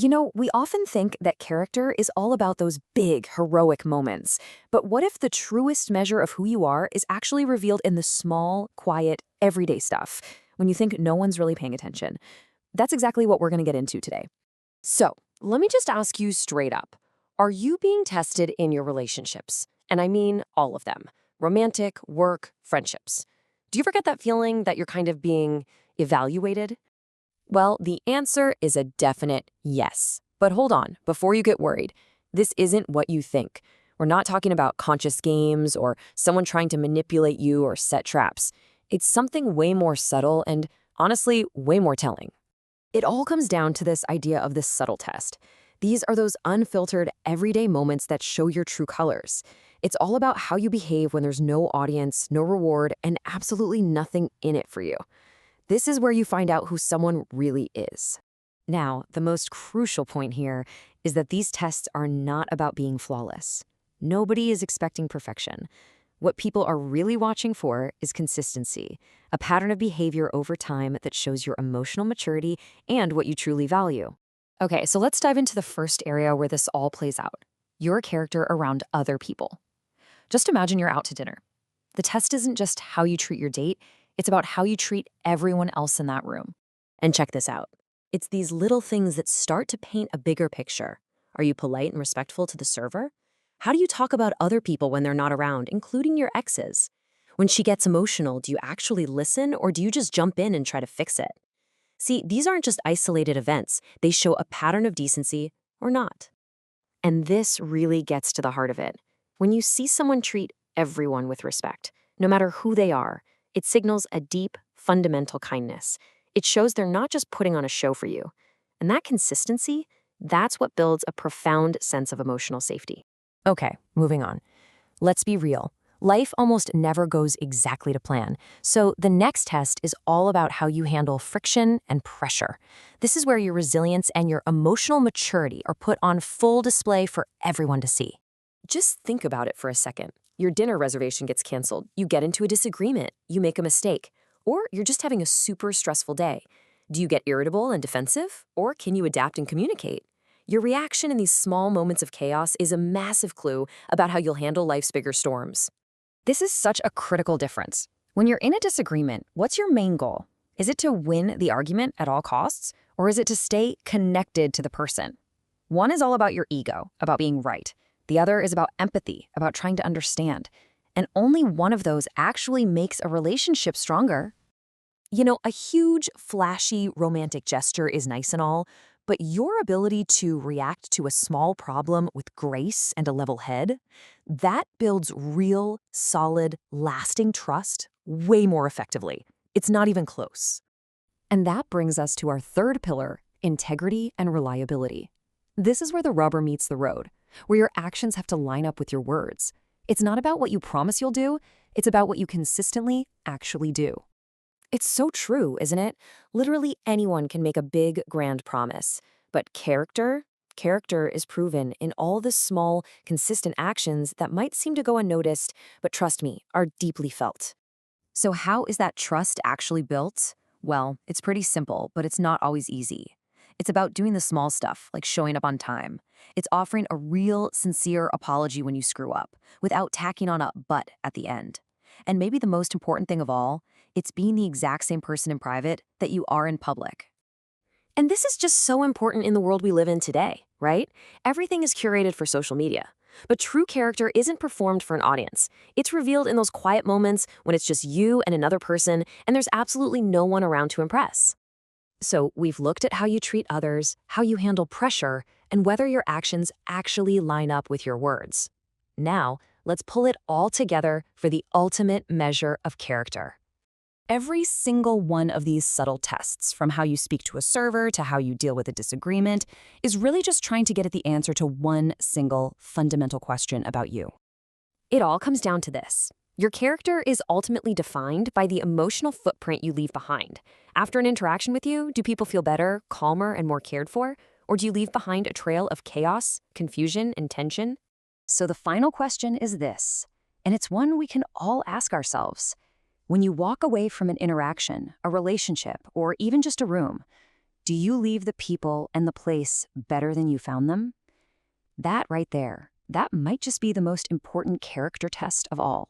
We often think that character is all about those big, heroic moments. But what if the truest measure of who you are is actually revealed in the small, quiet, everyday stuff, when you think no one's really paying attention? That's exactly what we're going to get into today. So, let me just ask you straight up. Are you being tested in your relationships? And I mean all of them. Romantic, work, friendships. Do you ever get that feeling that you're kind of being evaluated? Well, the answer is a definite yes. But hold on, before you get worried, this isn't what you think. We're not talking about conscious games or someone trying to manipulate you or set traps. It's something way more subtle and, honestly, way more telling. It all comes down to this idea of this subtle test. These are those unfiltered, everyday moments that show your true colors. It's all about how you behave when there's no audience, no reward, and absolutely nothing in it for you. This is where you find out who someone really is. Now, the most crucial point here is that these tests are not about being flawless. Nobody is expecting perfection. What people are really watching for is consistency, a pattern of behavior over time that shows your emotional maturity and what you truly value. Okay, so let's dive into the first area where this all plays out: your character around other people. Just imagine you're out to dinner. The test isn't just how you treat your date, it's about how you treat everyone else in that room. And check this out. It's these little things that start to paint a bigger picture. Are you polite and respectful to the server? How do you talk about other people when they're not around, including your exes? When she gets emotional, do you actually listen or do you just jump in and try to fix it? See, these aren't just isolated events. They show a pattern of decency or not. And this really gets to the heart of it. When you see someone treat everyone with respect, no matter who they are, it signals a deep, fundamental kindness. It shows they're not just putting on a show for you. And that consistency, that's what builds a profound sense of emotional safety. Okay, moving on. Let's be real. Life almost never goes exactly to plan. So the next test is all about how you handle friction and pressure. This is where your resilience and your emotional maturity are put on full display for everyone to see. Just think about it for a second. Your dinner reservation gets canceled, you get into a disagreement, you make a mistake, or you're just having a super stressful day. Do you get irritable and defensive, or can you adapt and communicate? Your reaction in these small moments of chaos is a massive clue about how you'll handle life's bigger storms. This is such a critical difference. When you're in a disagreement, what's your main goal? Is it to win the argument at all costs, or is it to stay connected to the person? One is all about your ego, about being right. The other is about empathy, about trying to understand. And only one of those actually makes a relationship stronger. A huge, flashy, romantic gesture is nice and all, but your ability to react to a small problem with grace and a level head, that builds real, solid, lasting trust way more effectively. It's not even close. And that brings us to our third pillar, integrity and reliability. This is where the rubber meets the road, where your actions have to line up with your words. It's not about what you promise you'll do, it's about what you consistently actually do. It's so true, isn't it? Literally anyone can make a big, grand promise. But character is proven in all the small, consistent actions that might seem to go unnoticed, but trust me, are deeply felt. So how is that trust actually built? Well, it's pretty simple, but it's not always easy. It's about doing the small stuff, like showing up on time. It's offering a real, sincere apology when you screw up, without tacking on a but at the end. And maybe the most important thing of all, it's being the exact same person in private that you are in public. And this is just so important in the world we live in today, right? Everything is curated for social media. But true character isn't performed for an audience. It's revealed in those quiet moments when it's just you and another person, and there's absolutely no one around to impress. So we've looked at how you treat others, how you handle pressure, and whether your actions actually line up with your words. Now, let's pull it all together for the ultimate measure of character. Every single one of these subtle tests, from how you speak to a server to how you deal with a disagreement, is really just trying to get at the answer to one single fundamental question about you. It all comes down to this. Your character is ultimately defined by the emotional footprint you leave behind. After an interaction with you, do people feel better, calmer, and more cared for? Or do you leave behind a trail of chaos, confusion, and tension? So the final question is this, and it's one we can all ask ourselves. When you walk away from an interaction, a relationship, or even just a room, Do you leave the people and the place better than you found them? That right there, that might just be the most important character test of all.